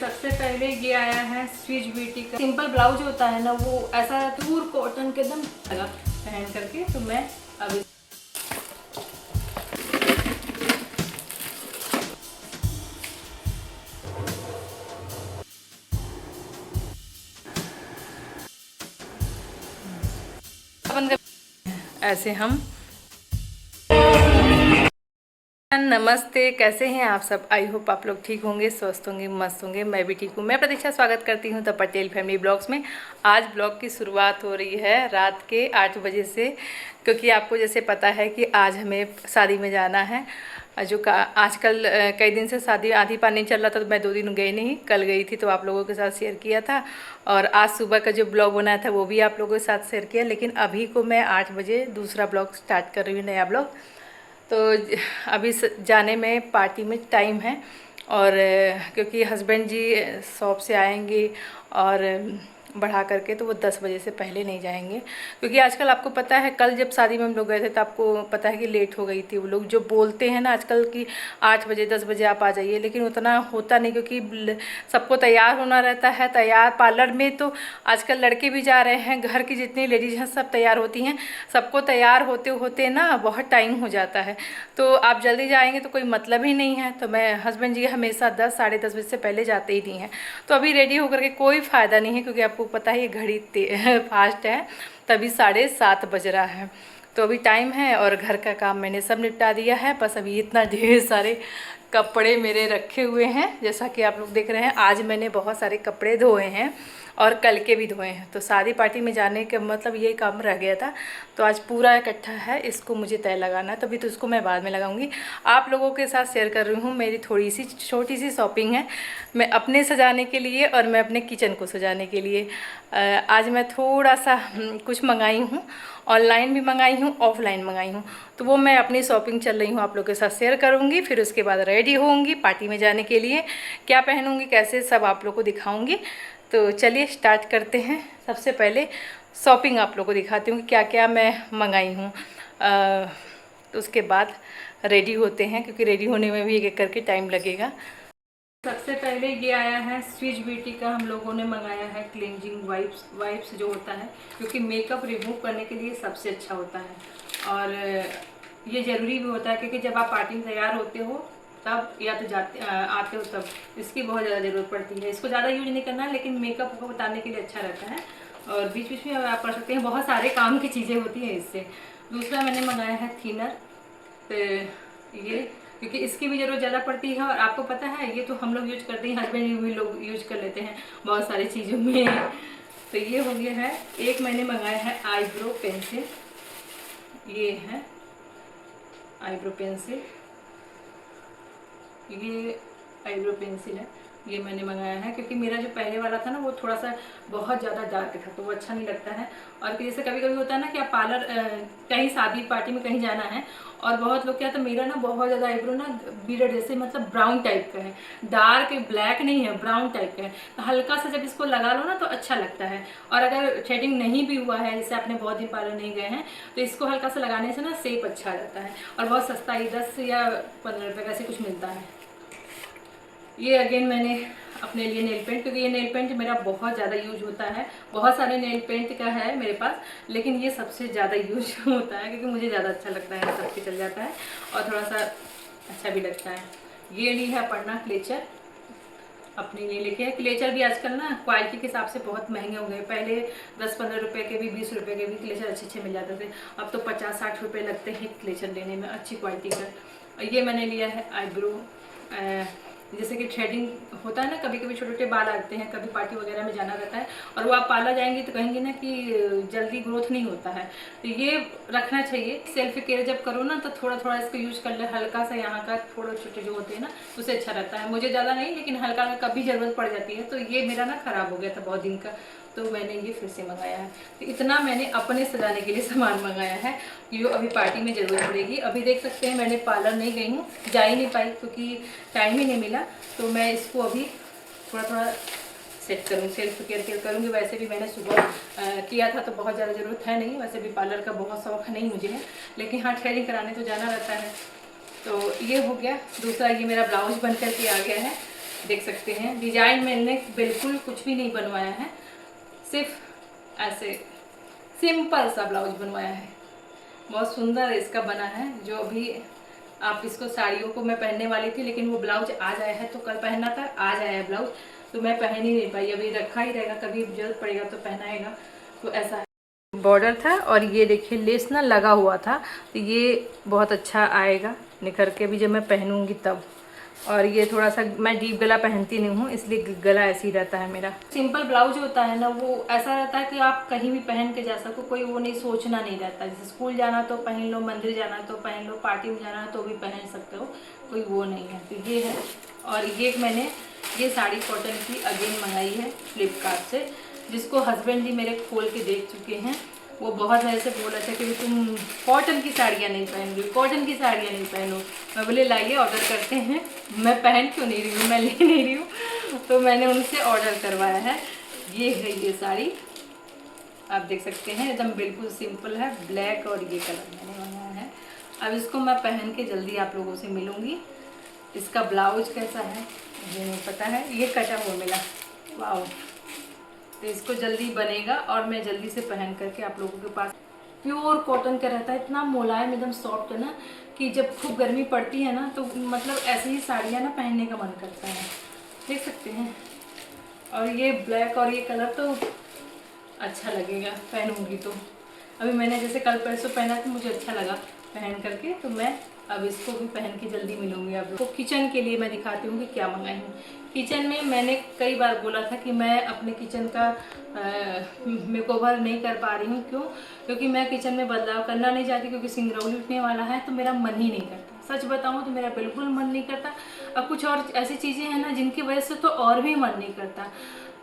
सबसे पहले ये आया है स्विच ब्यूटी का सिंपल ब्लाउज होता है ना, वो ऐसा प्योर कॉटन के एकदम लगा पहन करके। तो मैं अभी ऐसे हम नमस्ते, कैसे हैं आप सब। आई होप आप लोग ठीक होंगे, स्वस्थ होंगे, मस्त होंगे। मैं भी ठीक हूँ। मैं प्रतीक्षा स्वागत करती हूँ द पटेल फैमिली ब्लॉग्स में। आज ब्लॉग की शुरुआत हो रही है रात के 8 बजे से, क्योंकि आपको जैसे पता है कि आज हमें शादी में जाना है। जो आजकल कई दिन से शादी आधी पानी चल रहा था, तो मैं 2 दिन गई नहीं। कल गई थी तो आप लोगों के साथ शेयर किया था, और आज सुबह का जो ब्लॉग बनाया था वो भी आप लोगों के साथ शेयर किया। लेकिन अभी को मैं 8 बजे दूसरा ब्लॉग स्टार्ट कर रही हूँ, नया ब्लॉग। तो अभी जाने में पार्टी में टाइम है, और क्योंकि हस्बैंड जी शॉप से आएंगे और बढ़ा करके, तो वो 10 बजे से पहले नहीं जाएंगे। क्योंकि आजकल आपको पता है, कल जब शादी में हम लोग गए थे तो आपको पता है कि लेट हो गई थी। वो लोग जो बोलते हैं ना आजकल कि 8 बजे 10 बजे आप आ जाइए, लेकिन उतना होता नहीं, क्योंकि सबको तैयार होना रहता है। तैयार पार्लर में तो आजकल लड़के भी जा रहे हैं, घर की जितनी लेडीज हैं सब तैयार होती हैं। सबको तैयार होते होते ना बहुत टाइम हो जाता है। तो आप जल्दी जाएंगे तो कोई मतलब ही नहीं है। तो मैं हस्बैंड जी हमेशा 10 साढ़े 10 बजे से पहले जाते ही नहीं हैं। तो अभी रेडी होकर के कोई फ़ायदा नहीं है, क्योंकि आपको पता है ये घड़ी फास्ट है। तभी 7:30 बज रहा है। तो अभी टाइम है, और घर का काम मैंने सब निपटा दिया है। बस अभी इतना ढेर सारे कपड़े मेरे रखे हुए हैं, जैसा कि आप लोग देख रहे हैं। आज मैंने बहुत सारे कपड़े धोए हैं और कल के भी धोए हैं। तो शादी पार्टी में जाने का मतलब ये काम रह गया था, तो आज पूरा इकट्ठा है। इसको मुझे तय लगाना है, तभी तो इसको मैं बाद में लगाऊंगी। आप लोगों के साथ शेयर कर रही हूँ। मेरी थोड़ी सी छोटी सी शॉपिंग है, मैं अपने सजाने के लिए और मैं अपने किचन को सजाने के लिए। आज मैं थोड़ा सा कुछ मंगाई हूँ, ऑनलाइन भी मंगाई हूँ, ऑफलाइन मंगाई हूँ। तो वो मैं अपनी शॉपिंग चल रही हूँ, आप लोगों के साथ शेयर करूँगी। फिर उसके बाद रेडी होऊंगी पार्टी में जाने के लिए। क्या पहनूँगी, कैसे, सब आप लोग को दिखाऊँगी। तो चलिए स्टार्ट करते हैं। सबसे पहले शॉपिंग आप लोगों को दिखाती हूँ कि क्या क्या मैं मंगाई हूँ। तो उसके बाद रेडी होते हैं, क्योंकि रेडी होने में भी एक एक करके टाइम लगेगा। सबसे पहले ये आया है स्विच ब्यूटी का, हम लोगों ने मंगाया है क्लिनजिंग वाइप्स जो होता है, क्योंकि मेकअप रिमूव करने के लिए सबसे अच्छा होता है। और ये ज़रूरी भी होता है, क्योंकि जब आप पार्टी में तैयार होते हो तब, या तो आते हो तब इसकी बहुत ज़्यादा ज़रूरत पड़ती है। इसको ज़्यादा यूज नहीं करना, लेकिन मेकअप को बताने के लिए अच्छा रहता है। और बीच बीच में आप कर सकते हैं, बहुत सारे काम की चीज़ें होती हैं इससे। दूसरा मैंने मंगाया है थिनर। तो ये, क्योंकि इसकी भी ज़रूरत ज़्यादा पड़ती है, और आपको पता है ये तो हम लोग यूज करते हैं, हस्बैंड भी लोग यूज कर लेते हैं बहुत सारी चीज़ों में। तो ये हो गया है। एक मैंने मंगाया है आईब्रो पेंसिल। ये है आईब्रो पेंसिल, ये आईब्रो पेंसिल है। ये मैंने मंगाया है, क्योंकि मेरा जो पहले वाला था ना वो थोड़ा सा बहुत ज़्यादा डार्क था, तो वो अच्छा नहीं लगता है। और जैसे कभी कभी होता है ना कि आप पार्लर कहीं शादी पार्टी में कहीं जाना है, और बहुत लोग क्या, तो मेरा ना बहुत ज़्यादा आईब्रो ना बीरड जैसे, मतलब ब्राउन टाइप का है। डार्क ब्लैक नहीं है, ब्राउन टाइप का है। तो हल्का सा जब इसको लगा लो ना तो अच्छा लगता है। और अगर थ्रेडिंग नहीं भी हुआ है, जैसे आपने बहुत दिन पार्लर नहीं गए हैं, तो इसको हल्का सा लगाने से ना शेप अच्छा आ जाता है। और बहुत सस्ता ही 10 या 15 रुपये का ऐसे कुछ मिलता है। ये अगेन मैंने अपने लिए नेल पेंट, क्योंकि ये नेल पेंट मेरा बहुत ज़्यादा यूज होता है। बहुत सारे नेल पेंट का है मेरे पास, लेकिन ये सबसे ज़्यादा यूज होता है, क्योंकि मुझे ज़्यादा अच्छा लगता है, सबके चल जाता है और थोड़ा सा अच्छा भी लगता है। ये ली है पढ़ना क्लेचर, अपने लिए लेके है। क्लेचर भी आजकल ना क्वालिटी के हिसाब से बहुत महंगे हो गए। पहले 10-15 रुपये के भी, 20 रुपये के भी क्लेचर अच्छे अच्छे मिल जाते थे। अब तो 50-60 रुपये लगते हैं क्लेचर लेने में, अच्छी क्वालिटी का। ये मैंने लिया है आईब्रो, जैसे कि थ्रेडिंग होता है ना, कभी कभी छोटे छोटे बाल आते हैं, कभी पार्टी वगैरह में जाना रहता है, और वो आप पार्लर जाएंगे तो कहेंगे ना कि जल्दी ग्रोथ नहीं होता है। तो ये रखना चाहिए। सेल्फ केयर जब करो ना, तो थोड़ा थोड़ा इसको यूज कर ले, हल्का सा यहाँ का, थोड़ा छोटे जो होते हैं ना, उससे अच्छा रहता है। मुझे ज़्यादा नहीं, लेकिन हल्का हल्का कभी ज़रूरत पड़ जाती है। तो ये मेरा ना ख़राब हो गया था बहुत दिन का, तो मैंने ये फिर से मंगाया है। तो इतना मैंने अपने सजाने के लिए सामान मंगाया है, जो अभी पार्टी में ज़रूरत पड़ेगी। अभी देख सकते हैं मैंने पार्लर नहीं गई हूँ, जा ही नहीं पाई, क्योंकि टाइम ही नहीं मिला। तो मैं इसको अभी थोड़ा थोड़ा सेट करूँ, सेल्फ केयर करूँगी। वैसे भी मैंने सुबह किया था, तो बहुत ज़्यादा ज़रूरत है नहीं। वैसे भी पार्लर का बहुत शौक नहीं मुझे है, लेकिन हाँ थ्रेडिंग कराने तो जाना रहता है। तो ये हो गया। दूसरा, ये मेरा ब्लाउज बन कर के आ गया है। देख सकते हैं डिजाइन मैंने बिल्कुल कुछ भी नहीं बनवाया है, सिर्फ ऐसे सिंपल सा ब्लाउज बनवाया है। बहुत सुंदर इसका बना है। जो अभी आप इसको साड़ियों को मैं पहनने वाली थी, लेकिन वो ब्लाउज आज आया है, तो कल पहनना था, आज आया है ब्लाउज, तो मैं पहन ही नहीं पाई। अभी रखा ही रहेगा, कभी जरूरत पड़ेगा तो पहनाएगा। तो ऐसा है। बॉर्डर था और ये देखिए लेस ना लगा हुआ था, तो ये बहुत अच्छा आएगा निखर के भी जब मैं पहनूंगी तब। और ये थोड़ा सा मैं डीप गला पहनती नहीं हूँ, इसलिए गला ऐसे ही रहता है मेरा। सिंपल ब्लाउज होता है ना, वो ऐसा रहता है कि आप कहीं भी पहन के जा सको, कोई वो नहीं सोचना नहीं रहता। जैसे स्कूल जाना तो पहन लो, मंदिर जाना तो पहन लो, पार्टी में जाना तो भी पहन सकते हो, कोई वो नहीं है। तो ये है। और ये मैंने ये साड़ी कॉटन की अगेन मंगाई है फ्लिपकार्ट से, जिसको हस्बैंड जी मेरे खोल के देख चुके हैं। वो बहुत ऐसे बोला था कि तुम कॉटन की साड़ियाँ नहीं पहन रही, कॉटन की साड़ियाँ नहीं पहनो। मैं बोले लाइए ऑर्डर करते हैं, मैं पहन क्यों नहीं रही हूँ, मैं ले नहीं रही हूँ, तो मैंने उनसे ऑर्डर करवाया है। ये है ये साड़ी, आप देख सकते हैं एकदम बिल्कुल सिंपल है, ब्लैक और ये कलर मैंने मंगाया है। अब इसको मैं पहन के जल्दी आप लोगों से मिलूँगी। इसका ब्लाउज कैसा है मुझे नहीं पता है, ये कटा हुआ मिला, वाह। तो इसको जल्दी बनेगा और मैं जल्दी से पहन करके आप लोगों के पास। प्योर कॉटन का रहता है, इतना मुलायम एकदम सॉफ्ट है ना, कि जब खूब गर्मी पड़ती है ना, तो मतलब ऐसे ही साड़ियाँ ना पहनने का मन करता है। देख सकते हैं। और ये ब्लैक और ये कलर तो अच्छा लगेगा पहनूंगी तो। अभी मैंने जैसे कल परसों पहना तो मुझे अच्छा लगा पहन करके, तो मैं अब इसको भी पहन के जल्दी मिलूंगी आप लोग को। किचन के लिए मैं दिखाती हूँ कि क्या मंगाई हूँ। किचन में मैंने कई बार बोला था कि मैं अपने किचन का मेकओवर नहीं कर पा रही हूँ। क्यों? क्योंकि मैं किचन में बदलाव करना नहीं चाहती, क्योंकि सिंगरौली उठने वाला है, तो मेरा मन ही नहीं करता। सच बताऊँ तो मेरा बिल्कुल मन नहीं करता। अब कुछ और ऐसी चीज़ें हैं ना जिनकी वजह से तो और भी मन नहीं करता।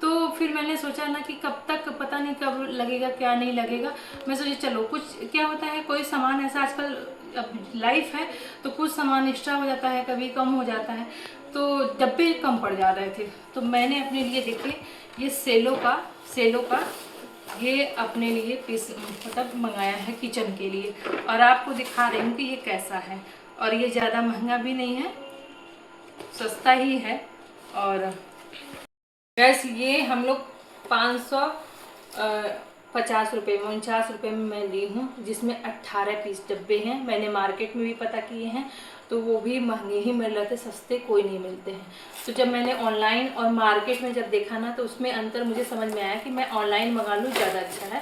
तो फिर मैंने सोचा ना कि कब तक, पता नहीं कब लगेगा क्या नहीं लगेगा। मैं सोची चलो कुछ, क्या होता है कोई सामान ऐसा आजकल, अब लाइफ है तो कुछ सामान एक्स्ट्रा हो जाता है, कभी कम हो जाता है, तो डब्बे कम पड़ जा रहे थे। तो मैंने अपने लिए देखिए ये सेलो का ये अपने लिए पीस मतलब मंगाया है किचन के लिए, और आपको दिखा रही हूँ कि ये कैसा है। और ये ज़्यादा महंगा भी नहीं है, सस्ता ही है। और गैस ये हम लोग 550 रुपये में, 49 रुपये में मैं ली हूँ, जिसमें 18 पीस डब्बे हैं। मैंने मार्केट में भी पता किए हैं तो वो भी महंगे ही मिल रहे थे, सस्ते कोई नहीं मिलते हैं। तो जब मैंने ऑनलाइन और मार्केट में जब देखा ना, तो उसमें अंतर मुझे समझ में आया कि मैं ऑनलाइन मंगा लूँ, ज़्यादा अच्छा है।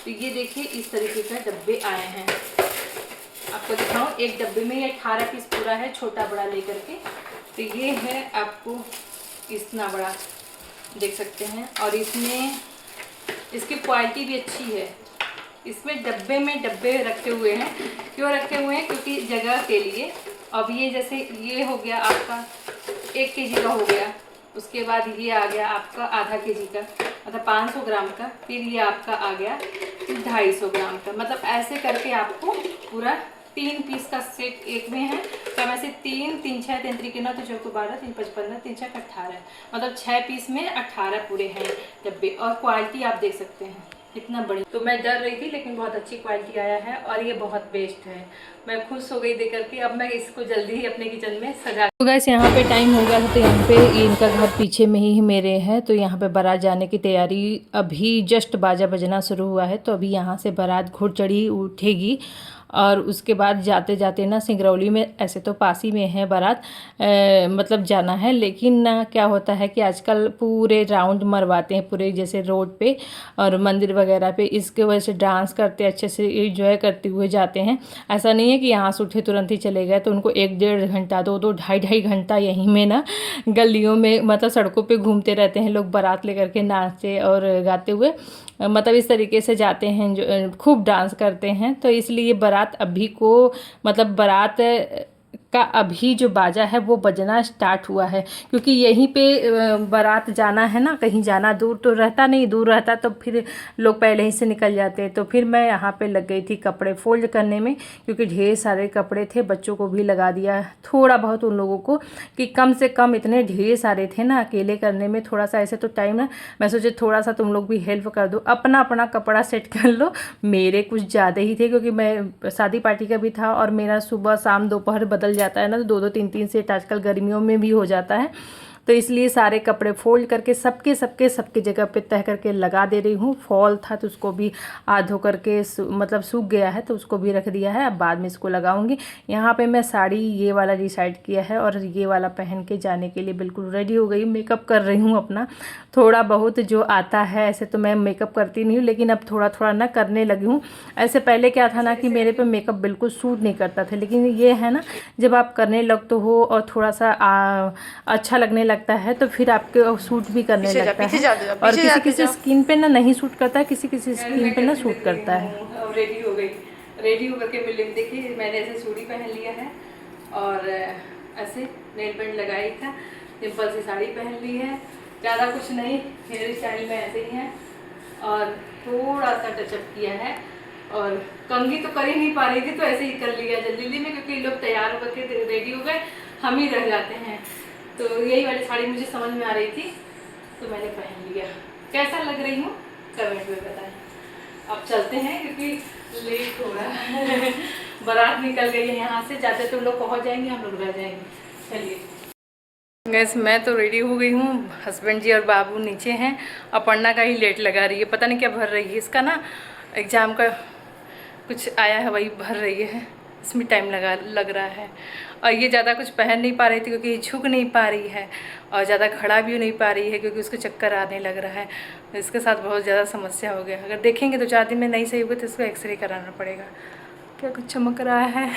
तो ये देखिए इस तरीके का डब्बे आए हैं, आपको दिखाऊँ। एक डब्बे में ये 18 पीस पूरा है, छोटा बड़ा लेकर के। तो ये है आपको इतना बड़ा, देख सकते हैं। और इसमें इसकी क्वालिटी भी अच्छी है। इसमें डब्बे में डब्बे रखे हुए हैं, क्यों रखे हुए हैं? क्योंकि जगह के लिए। अब ये जैसे ये हो गया आपका 1 केजी का हो गया, उसके बाद ये आ गया आपका आधा केजी का, मतलब 500 ग्राम का, फिर ये आपका आ गया 250 ग्राम का। मतलब ऐसे करके आपको पूरा 3 पीस का सेट एक में है। तो वैसे 3 3 6 3 तरीके ना, तो 4 को 12 3 5 15 3 6 18, मतलब 6 पीस में 18 पूरे हैं डब्बे। और क्वालिटी आप देख सकते हैं कितना बड़ी। तो मैं डर रही थी, लेकिन बहुत अच्छी क्वालिटी आया है और ये बहुत बेस्ट है। मैं खुश हो गई देख करके। अब मैं इसको जल्दी ही अपने किचन में सजा। तो गैस यहाँ पे टाइम हो गया था, तो यहाँ पे इनका घर पीछे में ही मेरे है, तो यहाँ पे बारात जाने की तैयारी, अभी जस्ट बाजा बजना शुरू हुआ है। तो अभी यहाँ से बारात घुड़चढ़ी उठेगी और उसके बाद जाते जाते ना सिंगरौली में, ऐसे तो पास ही में है बारात, मतलब जाना है। लेकिन ना क्या होता है कि आजकल पूरे राउंड मरवाते हैं पूरे, जैसे रोड पे और मंदिर वगैरह पे, इसके वजह से डांस करते अच्छे से एंजॉय करते हुए जाते हैं। ऐसा नहीं है कि यहाँ से उठे तुरंत ही चले गए, तो उनको 1 डेढ़ घंटा 2 2 ढाई घंटा यहीं में ना गलियों में, मतलब सड़कों पे घूमते रहते हैं लोग, बारात लेकर के नाचते और गाते हुए, मतलब इस तरीके से जाते हैं, जो खूब डांस करते हैं। तो इसलिए बारात अभी को, मतलब बारात का अभी जो बाजा है वो बजना स्टार्ट हुआ है, क्योंकि यहीं पे बारात जाना है ना, कहीं जाना दूर तो रहता नहीं, दूर रहता तो फिर लोग पहले ही से निकल जाते। तो फिर मैं यहाँ पे लग गई थी कपड़े फोल्ड करने में, क्योंकि ढेर सारे कपड़े थे, बच्चों को भी लगा दिया थोड़ा बहुत उन लोगों को, कि कम से कम इतने ढेर सारे थे ना, अकेले करने में थोड़ा सा ऐसे तो टाइम ना, मैं सोचे थोड़ा सा तुम लोग भी हेल्प कर दो, अपना अपना कपड़ा सेट कर लो। मेरे कुछ ज़्यादा ही थे, क्योंकि मैं शादी पार्टी का भी था और मेरा सुबह शाम दोपहर बदल जाता है ना, तो 2 2 3 3 सेट आजकल गर्मियों में भी हो जाता है। तो इसलिए सारे कपड़े फोल्ड करके सबके जगह पे तह करके लगा दे रही हूँ। फॉल था तो उसको भी धो करके मतलब सूख गया है तो उसको भी रख दिया है, अब बाद में इसको लगाऊंगी। यहाँ पे मैं साड़ी ये वाला डिसाइड किया है और ये वाला पहन के जाने के लिए बिल्कुल रेडी हो गई। मेकअप कर रही हूँ अपना, थोड़ा बहुत जो आता है। ऐसे तो मैं मेकअप करती नहीं हूँ, लेकिन अब थोड़ा थोड़ा ना करने लगी हूँ। ऐसे पहले क्या था ना कि मेरे पे मेकअप बिल्कुल सूट नहीं करता था, लेकिन ये है ना जब आप करने लगते हो और थोड़ा सा अच्छा लगने लगता है तो फिर आपके सूट भी करने लगता है। और किसी किसी स्किन पे ना नहीं सूट करता है, किसी किसी स्किन पे ना सूट करता है। रेडी हो गई, रेडी होकर के मिल देखिए मैंने ऐसे चूड़ी पहन लिया है और ऐसे नेल पेंट लगाई था, सिंपल सी साड़ी पहन ली है, ज़्यादा कुछ नहीं, हेयर स्टाइल में ऐसे ही है और थोड़ा सा टचअप किया है। और कंघी तो कर ही नहीं पा रही थी तो ऐसे ही कर लिया जल्दी में, क्योंकि लोग तैयार होकर के रेडी हो गए, हम ही रह जाते हैं। तो यही वाली साड़ी मुझे समझ में आ रही थी तो मैंने पहन लिया। कैसा लग रही हूँ कमेंट में बताएं। अब चलते हैं क्योंकि लेट हो रहा है। बारात निकल गई है यहाँ से, जाते तो लोग पहुँच जाएंगे, हम लोग रह जाएंगे। चलिए गैस, मैं तो रेडी हो गई हूँ, हस्बैंड जी और बाबू नीचे हैं। अपर्णा का ही लेट लगा रही है, पता नहीं क्या भर रही है, इसका ना एग्ज़ाम का कुछ आया है वही भर रही है, इसमें टाइम लग रहा है। और ये ज़्यादा कुछ पहन नहीं पा रही थी क्योंकि झुक नहीं पा रही है और ज़्यादा खड़ा भी नहीं पा रही है क्योंकि उसको चक्कर आने लग रहा है। तो इसके साथ बहुत ज़्यादा समस्या हो गया। अगर देखेंगे तो 4 दिन में नहीं सही हुआ तो इसको एक्सरे कराना पड़ेगा। क्या कुछ चमक रहा है।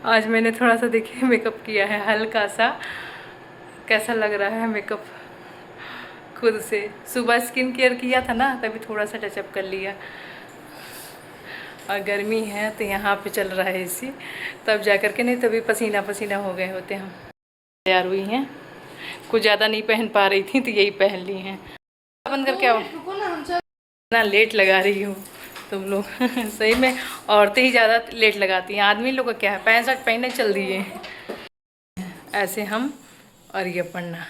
आज मैंने थोड़ा सा देखिए मेकअप किया है हल्का सा, कैसा लग रहा है मेकअप खुद से। सुबह स्किन केयर किया था ना तभी थोड़ा सा टचअप कर लिया। और गर्मी है तो यहाँ पे चल रहा है एसी, तब जा कर के, नहीं तभी पसीना पसीना हो गए होते हम। तैयार हुई हैं, कुछ ज़्यादा नहीं पहन पा रही थी तो यही पहन ली हैं। बंद कर क्या इतना लेट लगा रही हूँ तुम लोग। सही में औरतें ही ज़्यादा लेट लगाती हैं, आदमी लोग का क्या है, 65 शर्ट पहने चल दिए ऐसे हम। और ये पढ़ना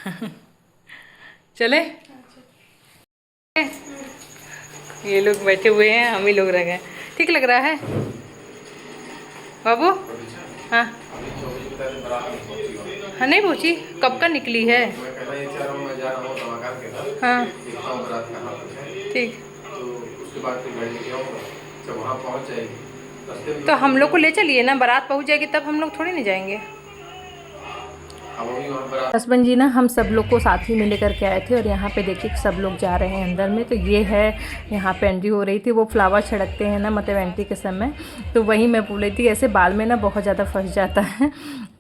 चले, ये लोग बैठे हुए हैं, हम ही लोग रह गए। ठीक लग रहा है बाबू? हाँ हाँ, नहीं पहुँची, कब का निकली है? हाँ ठीक, तो हम लोग को ले चलिए ना, बारात पहुँच जाएगी तब, हम लोग थोड़ी नहीं जाएंगे। हस्बैंड जी ना हम सब लोग को साथ ही में लेकर के आए थे और यहाँ पे देखिए सब लोग जा रहे हैं अंदर में। तो ये है यहाँ पे एंट्री हो रही थी, वो फ्लावर छिड़कते हैं ना मतलब एंट्री के समय, तो वही मैं बोल रही थी ऐसे बाल में ना बहुत ज़्यादा फंस जाता है।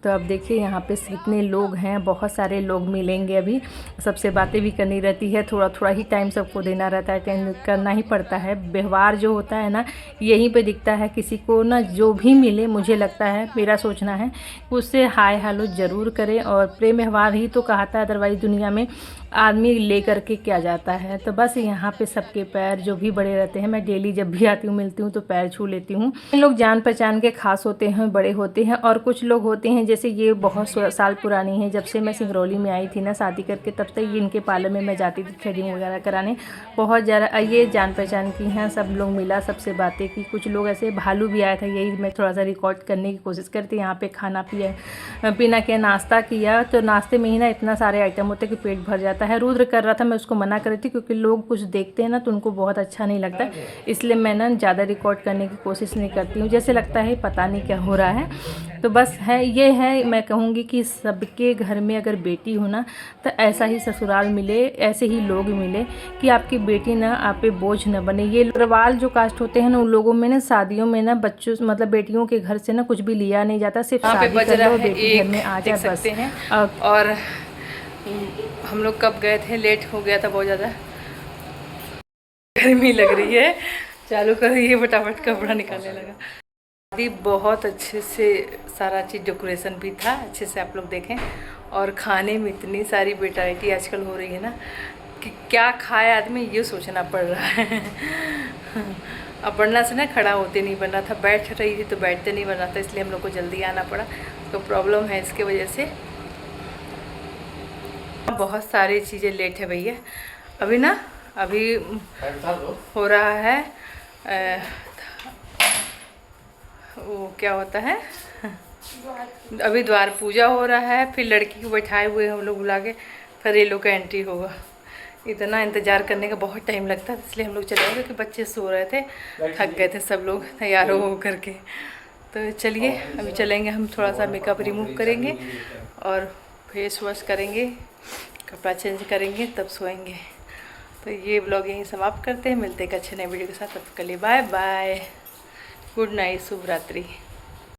तो अब देखिए यहाँ पे कितने लोग हैं, बहुत सारे लोग मिलेंगे अभी, सबसे बातें भी करनी रहती है, थोड़ा थोड़ा ही टाइम सबको देना रहता है, करना ही पड़ता है। व्यवहार जो होता है ना यहीं पे दिखता है, किसी को ना जो भी मिले, मुझे लगता है, मेरा सोचना है उससे हाय हेलो ज़रूर करें। और प्रेम व्यवहार ही तो कहता है, अदरवाइज़ दुनिया में आदमी ले करके क्या जाता है। तो बस यहाँ पे सबके पैर जो भी बड़े रहते हैं, मैं डेली जब भी आती हूँ मिलती हूँ तो पैर छू लेती हूँ। लोग जान पहचान के खास होते हैं, बड़े होते हैं, और कुछ लोग होते हैं जैसे ये बहुत साल पुरानी है, जब से मैं सिंगरौली में आई थी ना शादी करके, तब तक ये इनके पार्लर में मैं जाती थी थ्रेडिंग वगैरह कराने, बहुत ज़्यादा ये जान पहचान की हैं। सब लोग मिला, सबसे बातें की, कुछ लोग ऐसे भालू भी आया था, यही मैं थोड़ा सा रिकॉर्ड करने की कोशिश करती। यहाँ पे खाना पीना किया, नाश्ता किया, तो नाश्ते में ही ना इतना सारे आइटम होते कि पेट भर जाता है। रुद्र कर रहा था, मैं उसको मना कर रही थी क्योंकि लोग कुछ देखते हैं ना तो उनको बहुत अच्छा नहीं लगता, इसलिए मैं ना ज़्यादा रिकॉर्ड करने की कोशिश नहीं करती हूँ। जैसे लगता है पता नहीं क्या हो रहा है। तो बस है, ये है, मैं कहूँगी कि सबके घर में अगर बेटी हो ना तो ऐसा ही ससुराल मिले, ऐसे ही लोग मिले कि आपकी बेटी ना आप पे बोझ न बने। ये अग्रवाल जो कास्ट होते हैं ना, उन लोगों में ना शादियों में ना बच्चों मतलब बेटियों के घर से ना कुछ भी लिया नहीं जाता, सिर्फ शादी कर लो, बेटी घर में आ जाए बस। और हम लोग कब गए थे, लेट हो गया था बहुत ज़्यादा, गर्मी लग रही है, चालू कर रही है फटाफट कपड़ा निकालने लगा। शादी बहुत अच्छे से सारा चीज़ डेकोरेशन भी था, अच्छे से आप लोग देखें। और खाने में इतनी सारी वेराइटी आजकल हो रही है ना कि क्या खाए आदमी, ये सोचना पड़ रहा है। अपर्णा से ना खड़ा होते नहीं बन रहा था, बैठ रही थी तो बैठते नहीं बन रहा था, इसलिए हम लोग को जल्दी आना पड़ा, तो प्रॉब्लम है इसके वजह से। बहुत सारी चीज़ें लेट है भैया, अभी ना अभी हो रहा है वो क्या होता है, अभी द्वार पूजा हो रहा है, फिर लड़की को बैठाए हुए हम लोग बुला के, फिर ये लोग का एंट्री होगा। इतना इंतज़ार करने का बहुत टाइम लगता है, इसलिए हम लोग चले गए क्योंकि बच्चे सो रहे थे, थक गए थे सब लोग तैयार हो करके। तो चलिए अभी चलेंगे, हम थोड़ा सा मेकअप रिमूव करेंगे और फेस वॉश करेंगे, कपड़ा चेंज करेंगे, तब सोएंगे। तो ये व्लॉग यहीं समाप्त करते हैं, मिलते हैं एक अच्छे नए वीडियो के साथ। तब तक के लिए बाय बाय, गुड नाइट, शुभ रात्रि।